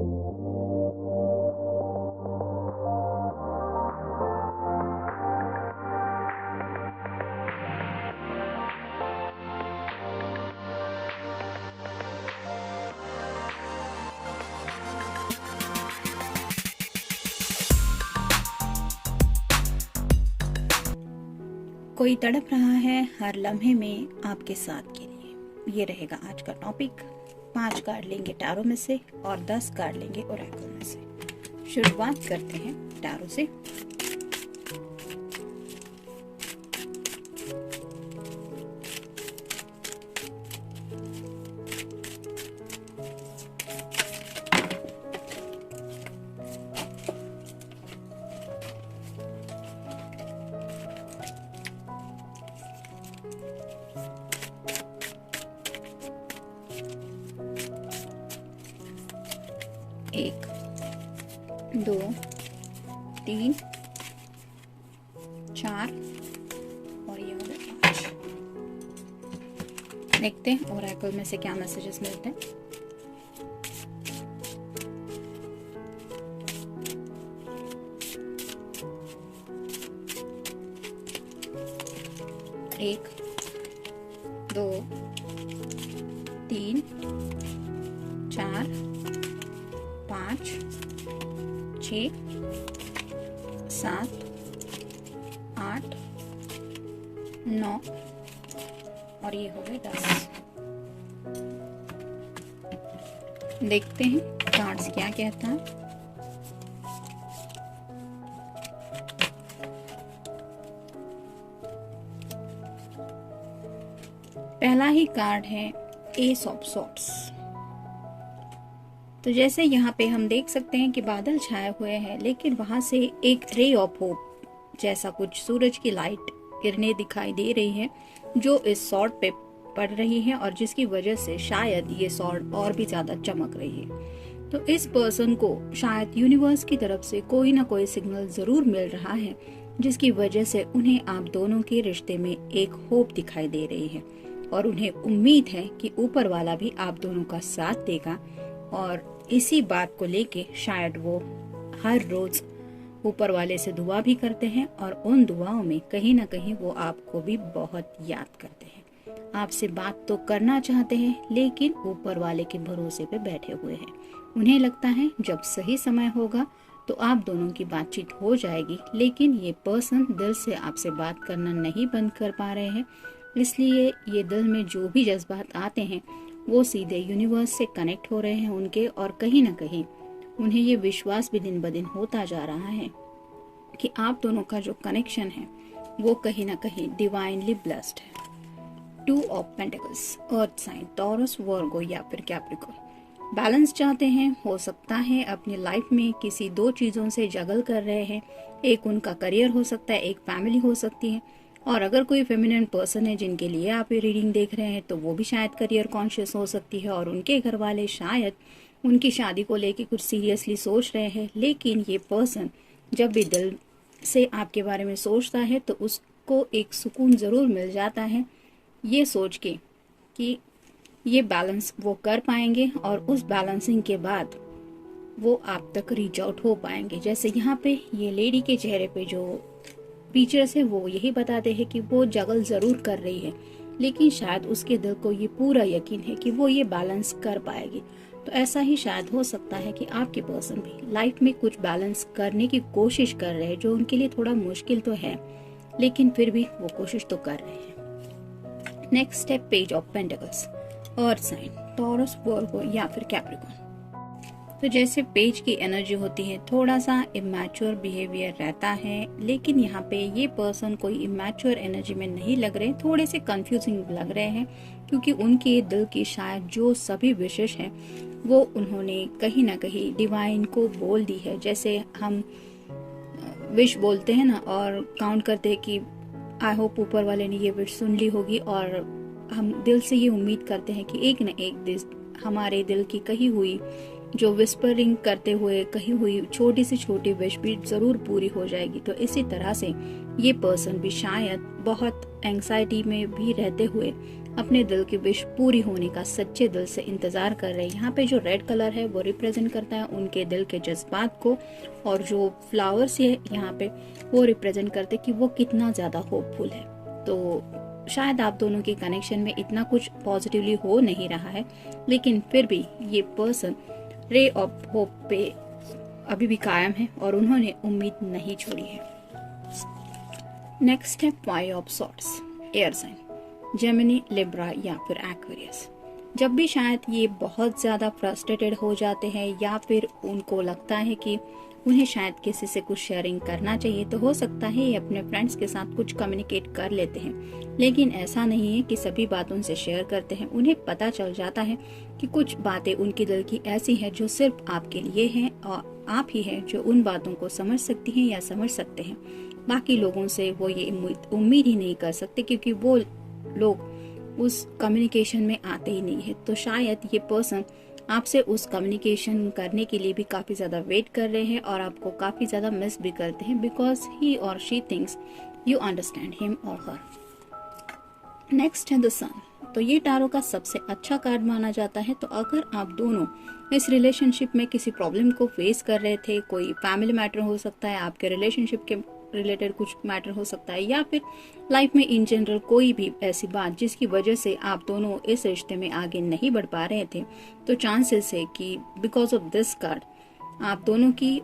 कोई तड़प रहा है हर लम्हे में आपके साथ के लिए। ये रहेगा आज का टॉपिक। 5 कार्ड लेंगे टैरो में से और 10 कार्ड लेंगे ओरेकल में से। शुरुआत करते हैं टैरो से। एक, 2, 3, 4 और ये हो गए 5। देखते हैं ओरेकल में से क्या मैसेजेस मिलते हैं। एक, 2, 3, 4, 5, 6, 7, 8, 9 और ये हो गए 10। देखते हैं कार्ड्स क्या कहता है। पहला ही कार्ड है एस ऑफ सॉर्ड्स। तो जैसे यहाँ पे हम देख सकते हैं कि बादल छाए हुए हैं, लेकिन वहां से एक रे ऑफ होप जैसा कुछ सूरज की लाइट किरणें दिखाई दे रही है जो इस सॉर्ड पे पड़ रही है और जिसकी वजह से शायद ये सॉर्ड और भी ज्यादा चमक रही है। तो इस पर्सन को शायद यूनिवर्स की तरफ से कोई ना कोई सिग्नल जरूर मिल रहा है जिसकी वजह से उन्हें आप दोनों के रिश्ते में एक होप दिखाई दे रही है और उन्हें उम्मीद है कि ऊपर वाला भी आप दोनों का साथ देगा। और इसी बात को लेके शायद वो हर रोज ऊपर वाले से दुआ भी करते हैं और उन दुआओं में कहीं ना कहीं वो आपको भी बहुत याद करते हैं। आपसे बात तो करना चाहते हैं लेकिन ऊपर वाले के भरोसे पे बैठे हुए हैं। उन्हें लगता है जब सही समय होगा तो आप दोनों की बातचीत हो जाएगी, लेकिन ये पर्सन दिल से आपसे बात करना नहीं बंद कर पा रहे हैं। इसलिए ये दिल में जो भी जज्बात आते हैं वो सीधे यूनिवर्स से कनेक्ट हो रहे हैं उनके, और कहीं ना कहीं उन्हें ये विश्वास भी दिन ब दिन होता जा रहा है कि आप दोनों का जो कनेक्शन है वो कहीं ना कहीं डिवाइनली ब्लेस्ड है। 2 of pentacles, earth sign, Taurus, Virgo या फिर कैप्रिकॉर्न। बैलेंस चाहते हैं, हो सकता है अपनी लाइफ में किसी 2 चीजों से जगल कर रहे हैं। एक उनका करियर हो सकता है, एक फैमिली हो सकती है, और अगर कोई फेमिनिन पर्सन है जिनके लिए आप ये रीडिंग देख रहे हैं तो वो भी शायद करियर कॉन्शियस हो सकती है और उनके घर वाले शायद उनकी शादी को लेके कुछ सीरियसली सोच रहे हैं। लेकिन ये पर्सन जब भी दिल से आपके बारे में सोचता है तो उसको एक सुकून जरूर मिल जाता है ये सोच के कि ये बैलेंस वो कर पाएंगे और उस बैलेंसिंग के बाद वो आप तक रीच आउट हो पाएंगे। जैसे यहाँ पे ये लेडी के चेहरे पे जो फीचर्स है वो यही बताते हैं कि वो जगल जरूर कर रही है, लेकिन शायद उसके दिल को ये पूरा यकीन है कि वो ये बैलेंस कर पाएगी। तो ऐसा ही शायद हो सकता है कि आपके पर्सन भी लाइफ में कुछ बैलेंस करने की कोशिश कर रहे हैं, जो उनके लिए थोड़ा मुश्किल तो है लेकिन फिर भी वो कोशिश तो कर रहे हैं। Next step, page of pentacles, earth sign, Taurus, Virgo या फिर कैप्रिकॉर्न। तो जैसे पेज की एनर्जी होती है, थोड़ा सा इमैच्योर बिहेवियर रहता है, लेकिन यहाँ पे ये पर्सन कोई इमैच्योर एनर्जी में नहीं लग रहे, थोड़े से कंफ्यूजिंग लग रहे हैं क्योंकि उनके दिल की शायद जो सभी विशेष हैं वो उन्होंने कहीं ना कहीं डिवाइन को बोल दी है। जैसे हम विश बोलते हैं ना और काउंट करते हैं कि आई होप ऊपर वाले ने ये विश सुन ली होगी, और हम दिल से ये उम्मीद करते हैं कि एक न एक दिन हमारे दिल की कही हुई जो विस्परिंग करते हुए कही हुई छोटी से छोटी विश भी जरूर पूरी हो जाएगी। तो इसी तरह से ये पर्सन भी शायद बहुत एंग्जाइटी में भी रहते हुए अपने दिल की विश पूरी होने का सच्चे दिल से इंतजार कर रहे हैं। यहाँ पे जो रेड कलर है वो रिप्रेजेंट करता है उनके दिल के जज्बात को, और जो फ्लावर्स है यहाँ पे वो रिप्रेजेंट करते कि वो कितना ज्यादा होपफुल है। तो शायद आप दोनों के कनेक्शन में इतना कुछ पॉजिटिवली हो नहीं रहा है, लेकिन फिर भी ये पर्सन रे ऑफ होप पे अभी भी कायम है और उन्होंने उम्मीद नहीं छोड़ी है। नेक्स्ट है 5 of swords, air sign, Gemini, Libra या फिर एक्वेरियस। जब भी शायद ये बहुत ज़्यादा फ्रस्ट्रेटेड हो जाते हैं या फिर उनको लगता है कि उन्हें शायद किसी से कुछ शेयरिंग करना चाहिए, तो हो सकता है ये अपने फ्रेंड्स के साथ कुछ कम्युनिकेट कर लेते हैं। लेकिन ऐसा नहीं है कि सभी बातों उनसे शेयर करते हैं। उन्हें पता चल जाता है कि कुछ बातें उनके दिल की ऐसी हैं जो सिर्फ आपके लिए हैं और आप ही हैं जो उन बातों को समझ सकती हैं या समझ सकते हैं। बाकी लोगों से वो ये उम्मीद ही नहीं कर सकते क्योंकि वो लोग उस कम्युनिकेशन में आते ही नहीं है। तो शायद ये पर्सन आपसे उस कम्युनिकेशन करने के लिए भी काफी ज्यादा वेट कर रहे हैं और आपको काफी ज्यादा मिस भी करते हैं, बिकॉज ही और she thinks you understand him और हर। नेक्स्ट है द सन। तो ये टारो का सबसे अच्छा कार्ड माना जाता है। तो अगर आप दोनों इस रिलेशनशिप में किसी प्रॉब्लम को फेस कर रहे थे, कोई फैमिली मैटर हो सकता है, आपके रिलेशनशिप के रिलेटेड कुछ मैटर हो सकता है, या फिर लाइफ में इन जनरल कोई भी ऐसी बात जिसकी वजह से आप दोनों इस रिश्ते में आगे नहीं बढ़ पा रहे थे, तो चांसेस है कि बिकॉज ऑफ दिस कार्ड आप दोनों की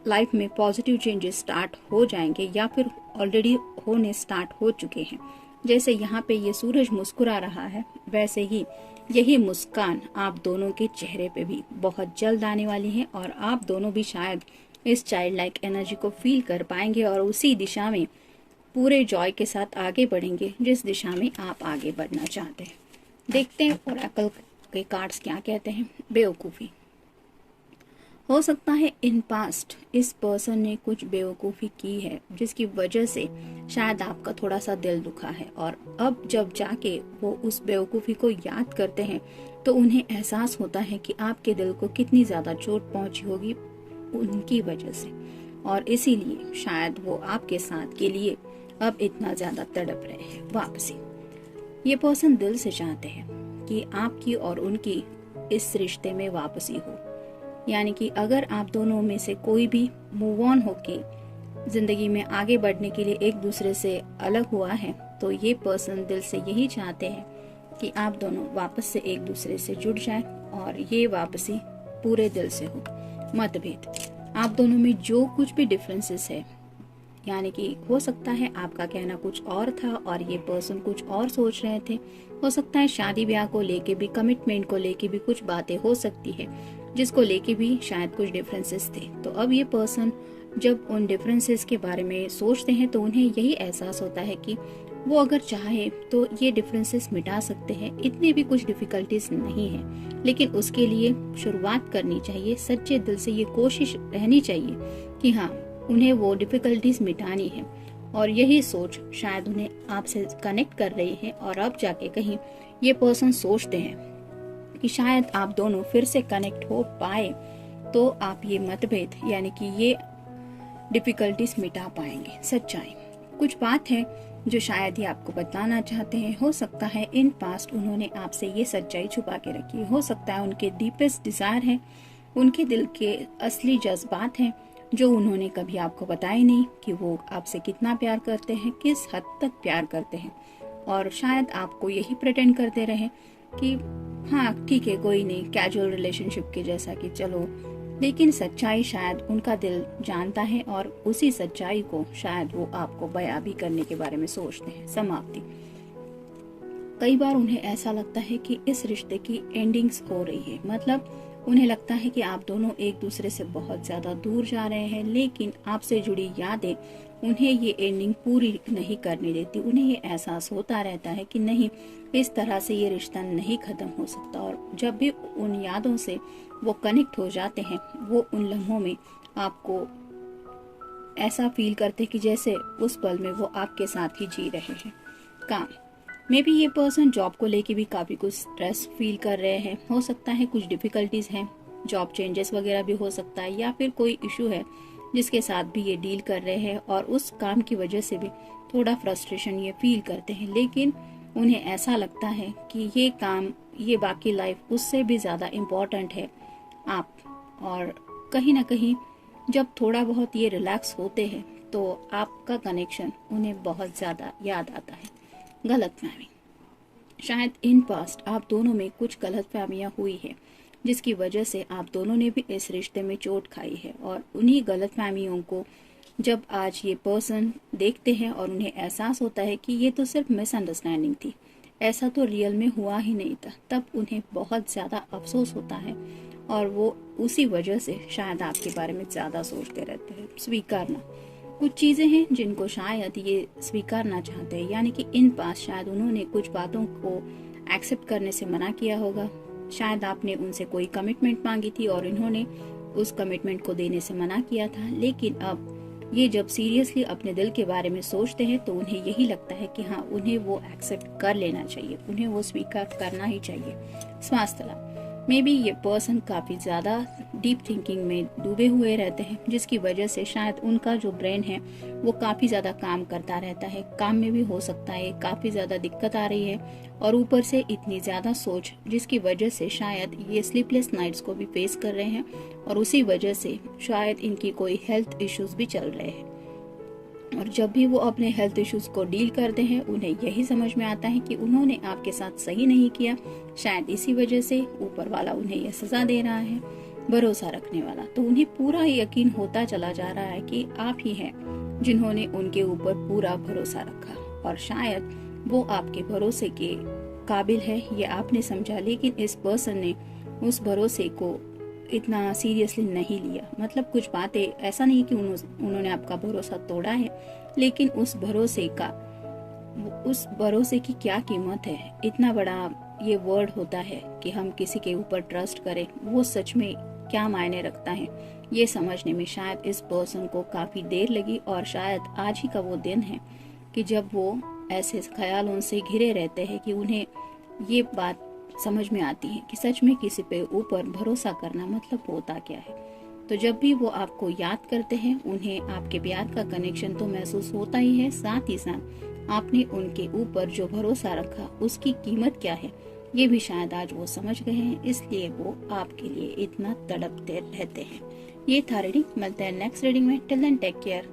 लाइफ में पॉजिटिव चेंजेस स्टार्ट हो जाएंगे या फिर ऑलरेडी होने स्टार्ट हो चुके हैं। जैसे यहाँ पे ये सूरज मुस्कुरा रहा है, वैसे ही यही मुस्कान आप दोनों के चेहरे पे भी बहुत जल्द आने वाली है और आप दोनों भी शायद इस चाइल्ड लाइक एनर्जी को फील कर पाएंगे और उसी दिशा में पूरे जॉय के साथ आगे बढ़ेंगे जिस दिशा में आप आगे बढ़ना चाहते हैं। देखते हैं ओरेकल के कार्ड्स क्या कहते हैं। बेवकूफ़ी। हो सकता है इन पास्ट इस पर्सन ने कुछ बेवकूफ़ी की है जिसकी वजह से शायद आपका थोड़ा सा दिल दुखा है, और अब जब जाके वो उस बेवकूफ़ी को याद करते हैं तो उन्हें एहसास होता है कि आपके दिल को कितनी ज़्यादा चोट पहुंची होगी उनकी वजह से, और इसीलिए शायद वो आपके साथ के लिए अब इतना ज्यादा तड़प रहे हैं। वापसी। ये पर्सन दिल से चाहते हैं कि आपकी और उनकी इस रिश्ते में वापसी हो, यानी कि अगर आप दोनों में से कोई भी मूव ऑन होके जिंदगी में आगे बढ़ने के लिए एक दूसरे से अलग हुआ है, तो ये पर्सन दिल से यही चाहते हैं कि आप दोनों वापस से एक दूसरे से जुड़ जाएं और ये वापसी पूरे दिल से हो। मतभेद। आप दोनों में जो कुछ भी डिफरेंसेस है, यानी कि हो सकता है आपका कहना कुछ और था और ये पर्सन कुछ और सोच रहे थे। हो सकता है शादी ब्याह को लेके भी, कमिटमेंट को लेके भी कुछ बातें हो सकती है जिसको लेके भी शायद कुछ डिफरेंसेस थे। तो अब ये पर्सन जब उन डिफरेंसेस के बारे में सोचते हैं तो उन्हें यही एहसास होता है कि वो अगर चाहे तो ये डिफरेंसेस मिटा सकते हैं। इतनी भी कुछ डिफिकल्टीज नहीं है, लेकिन उसके लिए शुरुआत करनी चाहिए। सच्चे दिल से ये कोशिश रहनी चाहिए कि हाँ, उन्हें वो डिफिकल्टीज मिटानी है, और यही सोच शायद उन्हें आपसे कनेक्ट कर रही है। और अब जाके कहीं ये पर्सन सोचते हैं कि शायद आप दोनों फिर से कनेक्ट हो पाए तो आप ये मतभेद यानी कि ये डिफिकल्टीज मिटा पाएंगे। सच्चाई। कुछ बात है जो शायद ही आपको बताना चाहते हैं। हो सकता है इन पास्ट उन्होंने आपसे ये सच्चाई छुपा के रखी है। हो सकता है उनके डीपेस्ट डिजायर है, उनके दिल के असली जज्बात हैं जो उन्होंने कभी आपको बताए नहीं कि वो आपसे कितना प्यार करते हैं, किस हद तक प्यार करते हैं। और शायद आपको यही प्रिटेंड करते रहे कि हाँ ठीक है, कोई नहीं, कैजुअल रिलेशनशिप के जैसा कि चलो, लेकिन सच्चाई शायद उनका दिल जानता है और उसी सच्चाई को शायद वो आपको बयां भी करने के बारे में सोचते हैं। समाप्ति। कई बार उन्हें ऐसा लगता है कि इस रिश्ते की एंडिंग्स हो रही है, मतलब उन्हें लगता है कि आप दोनों एक दूसरे से बहुत ज्यादा दूर जा रहे हैं, लेकिन आपसे जुड़ी यादें उन्हें ये एंडिंग पूरी नहीं करने देती। उन्हें ये एहसास होता रहता है कि नहीं, इस तरह से ये रिश्ता नहीं खत्म हो सकता। और जब भी उन यादों से वो कनेक्ट हो जाते हैं, वो उन लम्हों में आपको ऐसा फील करते हैं कि जैसे उस पल में वो आपके साथ ही जी रहे हैं। काम। मे बी ये पर्सन जॉब को लेके भी काफी कुछ स्ट्रेस फील कर रहे हैं। हो सकता है कुछ डिफिकल्टीज हैं, जॉब चेंजेस वगैरह भी हो सकता है, या फिर कोई इशू है जिसके साथ भी ये डील कर रहे हैं और उस काम की वजह से भी थोड़ा फ्रस्ट्रेशन ये फील करते हैं। लेकिन उन्हें ऐसा लगता है कि ये काम, ये बाकी लाइफ उससे भी ज़्यादा इम्पोर्टेंट है आप। और कहीं ना कहीं जब थोड़ा बहुत ये रिलैक्स होते हैं तो आपका कनेक्शन उन्हें बहुत ज़्यादा याद आता है। गलतफहमी, शायद इन पास्ट आप दोनों में कुछ गलतफहमियां हुई है जिसकी वजह से आप दोनों ने भी इस रिश्ते में चोट खाई है, और उन्हीं गलतफहमियों को जब आज ये पर्सन देखते हैं और उन्हें एहसास होता है कि ये तो सिर्फ मिसअंडरस्टैंडिंग थी, ऐसा तो रियल में हुआ ही नहीं था, तब उन्हें बहुत ज़्यादा अफसोस होता है और वो उसी वजह से शायद आपके बारे में ज़्यादा सोचते रहते हैं। स्वीकारना, कुछ चीज़ें हैं जिनको शायद ये स्वीकारना चाहते हैं, यानी कि इन पास शायद उन्होंने कुछ बातों को एक्सेप्ट करने से मना किया होगा। शायद आपने उनसे कोई कमिटमेंट मांगी थी और इन्होंने उस कमिटमेंट को देने से मना किया था, लेकिन अब ये जब सीरियसली अपने दिल के बारे में सोचते हैं तो उन्हें यही लगता है कि हाँ, उन्हें वो एक्सेप्ट कर लेना चाहिए, उन्हें वो स्वीकार करना ही चाहिए। स्वास्थ्य लाभ, मे बी ये पर्सन काफ़ी ज़्यादा डीप थिंकिंग में डूबे हुए रहते हैं, जिसकी वजह से शायद उनका जो ब्रेन है वो काफ़ी ज़्यादा काम करता रहता है। काम में भी हो सकता है काफ़ी ज़्यादा दिक्कत आ रही है, और ऊपर से इतनी ज़्यादा सोच जिसकी वजह से शायद ये स्लीपलेस नाइट्स को भी फेस कर रहे हैं, और उसी वजह से शायद इनकी कोई हेल्थ इश्यूज भी चल रहे हैं। और जब भी वो अपने हेल्थ इश्यूज को डील करते हैं उन्हें यही समझ में आता है कि उन्होंने आपके साथ सही नहीं किया, शायद इसी वजह से ऊपर वाला उन्हें यह सजा दे रहा है। भरोसा रखने वाला, तो उन्हें पूरा यकीन होता चला जा रहा है कि आप ही हैं जिन्होंने उनके ऊपर पूरा भरोसा रखा, और शायद वो आपके भरोसे के काबिल है ये आपने समझा, लेकिन इस पर्सन ने उस भरोसे को इतना सीरियसली नहीं लिया। मतलब कुछ बातें, ऐसा नहीं कि उन्होंने आपका भरोसा तोड़ा है, लेकिन उस भरोसे की क्या कीमत है। इतना बड़ा ये वर्ड होता है कि हम किसी के ऊपर ट्रस्ट करें, वो सच में क्या मायने रखता है, ये समझने में शायद इस पर्सन को काफी देर लगी। और शायद आज ही का वो दिन है कि जब वो ऐसे ख्यालों से घिरे रहते हैं कि उन्हें ये बात समझ में आती है कि सच में किसी पे ऊपर भरोसा करना मतलब होता क्या है। तो जब भी वो आपको याद करते हैं उन्हें आपके प्यार का कनेक्शन तो महसूस होता ही है, साथ ही साथ आपने उनके ऊपर जो भरोसा रखा उसकी कीमत क्या है ये भी शायद आज वो समझ गए हैं, इसलिए वो आपके लिए इतना तड़पते रहते हैं। ये था रीडिंग, मिलते हैं नेक्स्ट रीडिंग में। Till then take care.